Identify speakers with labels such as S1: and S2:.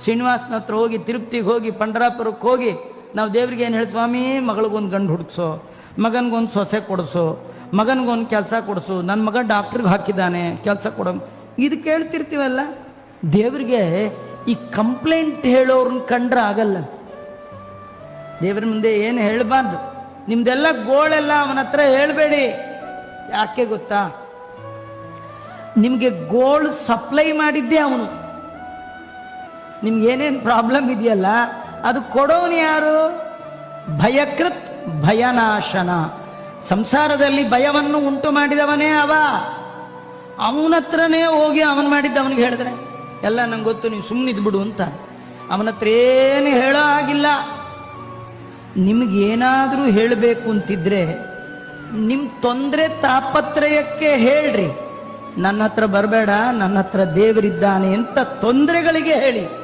S1: ಶ್ರೀನಿವಾಸನ ಹತ್ರ ಹೋಗಿ, ತಿರುಪತಿಗೆ ಹೋಗಿ, ಪಂಡರಾಪುರಕ್ಕೆ ಹೋಗಿ ನಾವು ದೇವ್ರಿಗೆ ಏನು ಹೇಳಿ, ಸ್ವಾಮಿ ಮಗಳಿಗೊಂದು ಗಂಡು ಹುಡುಕ್ಸೋ, ಮಗನಿಗೊಂದು ಸೊಸೆ ಕೊಡಿಸು, ಮಗನಿಗೊಂದು ಕೆಲಸ ಕೊಡಿಸು, ನನ್ನ ಮಗ ಡಾಕ್ಟ್ರಿಗೆ ಹಾಕಿದ್ದಾನೆ ಕೆಲಸ ಕೊಡೋ, ಇದು ಕೇಳ್ತಿರ್ತೀವಲ್ಲ. ದೇವ್ರಿಗೆ ಈ ಕಂಪ್ಲೇಂಟ್ ಹೇಳೋರನ್ನ ಕಂಡ್ರೆ ಆಗಲ್ಲ. ದೇವ್ರ ಮುಂದೆ ಏನು ಹೇಳಬಾರ್ದು. ನಿಮ್ದೆಲ್ಲ ಗೋಳೆಲ್ಲ ಅವನ ಹತ್ರ ಹೇಳಬೇಡಿ. ಯಾಕೆ ಗೊತ್ತಾ? ನಿಮಗೆ ಗೋಲ್ಡ್ ಸಪ್ಲೈ ಮಾಡಿದ್ದೆ ಅವನು. ನಿಮ್ಗೆ ಏನೇನು ಪ್ರಾಬ್ಲಮ್ ಇದೆಯಲ್ಲ ಅದು ಕೊಡೋನು ಯಾರು? ಭಯಕೃತ್ ಭಯನಾಶನ. ಸಂಸಾರದಲ್ಲಿ ಭಯವನ್ನು ಉಂಟು ಮಾಡಿದವನೇ ಅವ. ಅವನ ಹತ್ರನೇ ಹೋಗಿ ಅವನು ಮಾಡಿದ್ದ ಅವನಿಗೆ ಹೇಳಿದ್ರೆ ಎಲ್ಲ ನಂಗೆ ಗೊತ್ತು, ನೀವು ಸುಮ್ಮನಿದ್ ಬಿಡು ಅಂತ. ಅವನ ಹತ್ರ ಏನು ಹೇಳೋ ಆಗಿಲ್ಲ. ನಿಮ್ಗೇನಾದರೂ ಹೇಳಬೇಕು ಅಂತಿದ್ರೆ ನಿಮ್ಮ ತೊಂದರೆ ತಾಪತ್ರಯಕ್ಕೆ ಹೇಳ್ರಿ. ನನ್ನ ಹತ್ರ ಬರಬೇಡ, ನನ್ನ ಹತ್ರ ದೇವರಿದ್ದಾನೆ ಅಂತ ತೊಂದರೆಗಳಿಗೆ ಹೇಳಿ.